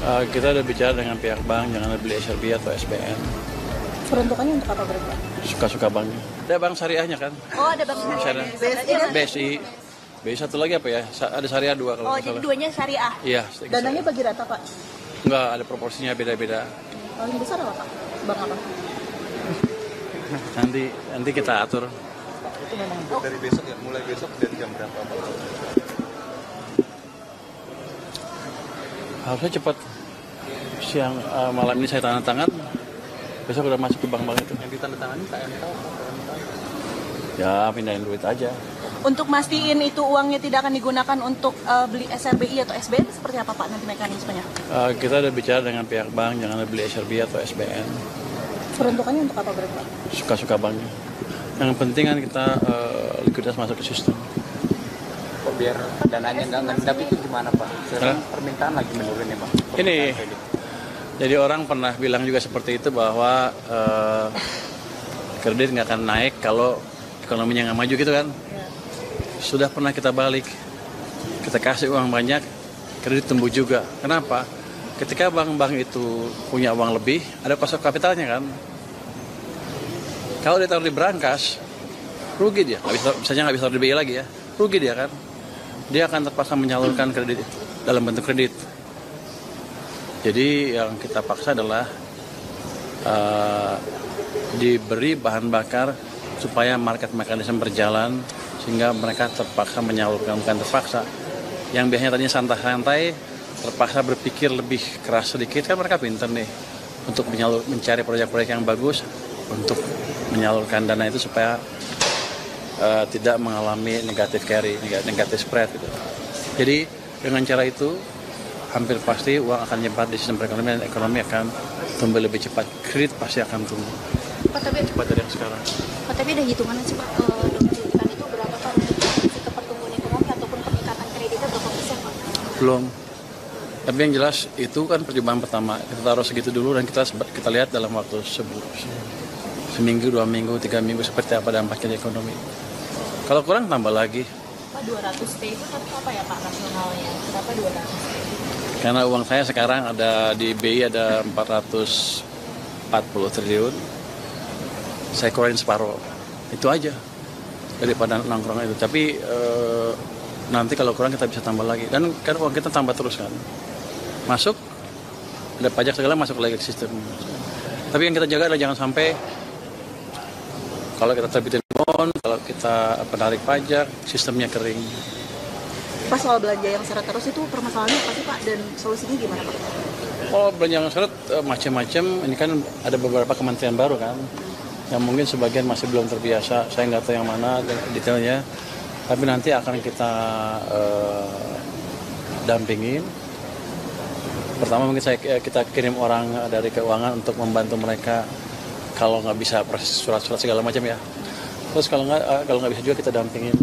Kita udah bicara dengan pihak bank, jangan beli SRB atau SBN. Peruntukannya untuk apa berapa? Suka-suka banknya. Ada bank syariahnya kan? Oh, ada bank syariah. BSI. BSI satu lagi apa ya? Ada syariah 2 kalau Oh, nggak jadi salah. duanya syariah. Iya. Dananya bagi rata, Pak? Enggak, ada proporsinya beda-beda. Paling besar apa, Pak? Bank apa? Nanti kita atur. Itu memang dari besok ya, mulai besok dari jam berapa Pak? Harusnya cepat. Siang malam ini saya tanda tangan. Besok udah masuk ke bank-bank itu. Yang ditandatangani KMK atau KMK? Ya pindahin duit aja. Untuk mastiin itu uangnya tidak akan digunakan untuk beli SRBI atau SBN, seperti apa, Pak, nanti mekanismenya? Kita udah bicara dengan pihak bank, jangan beli SRB atau SBN. Peruntukannya untuk apa berapa? Suka-suka banknya. Yang penting kan kita likuiditas masuk ke sistem. Kok biar dananya nggak ngendap itu gimana Pak? Sekarang permintaan lagi menurun ya Pak? Ini, jadi orang pernah bilang juga seperti itu bahwa kredit nggak akan naik kalau ekonominya nggak maju gitu kan. Sudah pernah kita balik, kita kasih uang banyak, kredit tumbuh juga. Kenapa? Ketika bank-bank itu punya uang lebih, ada cost of kapitalnya kan. Kalau ditaruh di brankas, rugi dia. Misalnya nggak bisa taruh di BI lagi ya, rugi dia kan. Dia akan terpaksa menyalurkan kredit dalam bentuk kredit. Jadi yang kita paksa adalah diberi bahan bakar supaya market mekanisme berjalan sehingga mereka terpaksa menyalurkan, bukan terpaksa. Yang biasanya tadinya santai-santai terpaksa berpikir lebih keras sedikit, kan mereka pintar nih untuk mencari proyek-proyek yang bagus untuk menyalurkan dana itu supaya tidak mengalami negatif carry, negatif spread gitu. Jadi dengan cara itu hampir pasti uang akan nyebar di sistem perekonomian dan ekonomi akan tumbuh lebih cepat. Kredit pasti akan tumbuh cepat dari yang sekarang. Pak, tapi ada hitungannya sih, Pak, dengan hitungan itu berapa, Pak, untuk pertumbuhan ekonomi ataupun peningkatan kreditnya berapa persen, Pak? Belum. Tapi yang jelas itu kan percobaan pertama. Kita taruh segitu dulu dan kita lihat dalam waktu seminggu, 2 minggu, 3 minggu seperti apa dampaknya di ekonomi. Kalau kurang tambah lagi. Pak, 200 T itu apa ya, Pak, nasionalnya? Berapa 200 T? Karena uang saya sekarang ada di BI ada 440 triliun. Saya kurangin separuh. Itu aja daripada nongkrong itu. Tapi nanti kalau kurang kita bisa tambah lagi. Dan kan uang kita tambah terus kan. Masuk, ada pajak segala masuk lagi ke sistem. Tapi yang kita jaga adalah jangan sampai kalau kita terbitin bond, kalau kita penarik pajak, sistemnya kering. Pak, soal belanja yang seret terus itu permasalahannya apa sih, Pak, dan solusinya gimana, Pak? Oh, belanja yang seret macam-macam. Ini kan ada beberapa kementerian baru kan, yang mungkin sebagian masih belum terbiasa. Saya nggak tahu yang mana detailnya. Tapi nanti akan kita dampingin. Pertama mungkin kita kirim orang dari keuangan untuk membantu mereka kalau nggak bisa proses surat-surat segala macam ya. Terus kalau nggak bisa juga kita dampingin.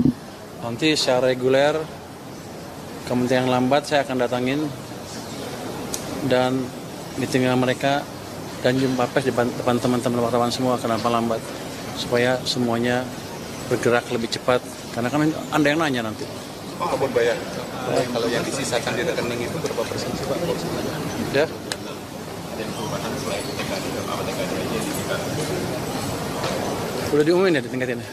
Nanti secara reguler kementerian yang lambat saya akan datangin dan meeting dengan mereka dan jumpa pers di depan teman-teman wartawan semua kenapa lambat supaya semuanya bergerak lebih cepat karena kan Anda yang nanya nanti. Kebun bayar. Kalau yang disisakan di rekening itu berapa persen sih Pak? Ya. Udah diumumin ya ditingkatin ya?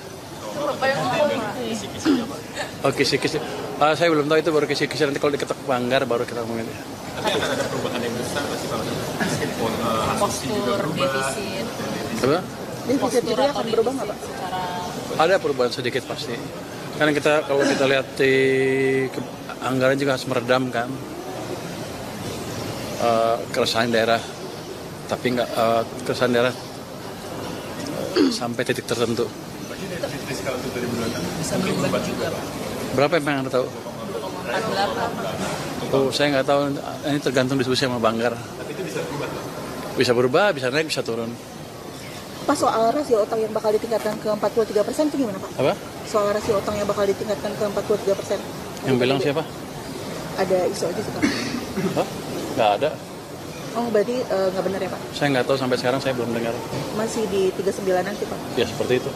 Oke, kisi-kisi. Saya belum tahu itu baru kisi-kisi nanti kalau diketok banggar baru kita ngomongin ya. Tapi akan ada perubahan yang besar pasti Pak. Postur, defisit. Apa? Defisit itu akan berubah nggak, Pak? Ada perubahan sedikit pasti. Karena kalau kita lihat di anggaran juga harus meredam kan keresahan daerah, tapi nggak keresahan daerah sampai titik tertentu. Fiskal untuk 2026 Bisa berubah juga, Pak. Berapa yang Anda tahu? 48. Oh, saya nggak tahu. Ini tergantung diskusi sama Banggar. Tapi itu bisa berubah Pak. Bisa berubah, bisa naik, bisa turun. Pak, soal rasio utang yang bakal ditingkatkan ke 43% itu gimana, Pak? Apa? Soal rasio utang yang bakal ditingkatkan ke 43%. Yang bilang siapa? Ada isu aja sih, Pak. Hah? Nggak ada. Oh, berarti nggak benar ya, Pak? Saya nggak tahu sampai sekarang saya belum dengar. Masih di 39 nanti, Pak? Ya seperti itu.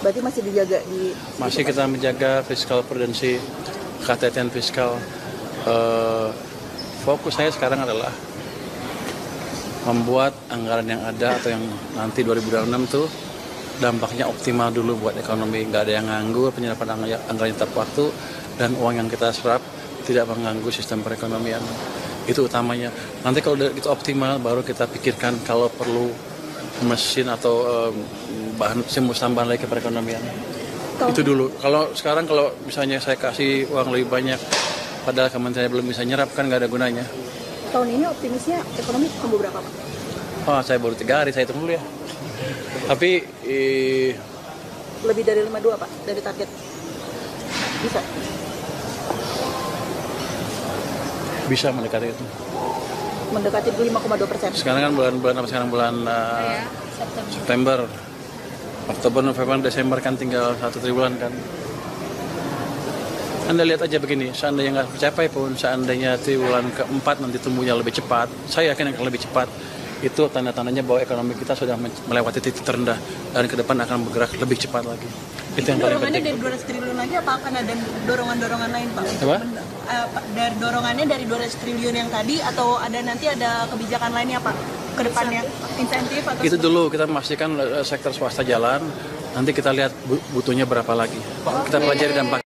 Berarti masih dijaga di... Masih kita menjaga fiskal prudensi, kehati-hatian fiskal. Fokus saya sekarang adalah membuat anggaran yang ada atau yang nanti 2026 tuh dampaknya optimal dulu buat ekonomi, nggak ada yang nganggur, penyerapan anggarannya tepat waktu, dan uang yang kita serap tidak mengganggu sistem perekonomian. Itu utamanya. Nanti kalau itu optimal, baru kita pikirkan kalau perlu mesin atau bahan stimulus tambahan lagi ke perekonomian. Itu dulu. Kalau sekarang kalau misalnya saya kasih uang lebih banyak, padahal kementerian belum bisa nyerap, kan nggak ada gunanya. Tahun ini optimisnya ekonomi tumbuh berapa, Pak? Oh, saya baru 3 hari, saya hitung dulu ya. Tapi Lebih dari 52, Pak, dari target. Bisa. bisa mendekati itu. Mendekati 5,2%. Sekarang kan bulan apa sekarang bulan September, Oktober, November, Desember kan tinggal 1 triwulan kan. Anda lihat aja begini, seandainya nggak tercapai pun, seandainya triwulan keempat nanti tumbuhnya lebih cepat, saya yakin akan lebih cepat. Itu tanda-tandanya bahwa ekonomi kita sudah melewati titik terendah dan ke depan akan bergerak lebih cepat lagi. Itu yang paling Dorongannya penting. dari 200 triliun lagi apa akan ada dorongan-dorongan lain, Pak? Apa? Dari dorongannya dari 200 triliun yang tadi atau nanti ada kebijakan lainnya, Pak? Ke depannya insentif atau Itu dulu kita memastikan sektor swasta jalan, nanti kita lihat butuhnya berapa lagi. Kita pelajari dampak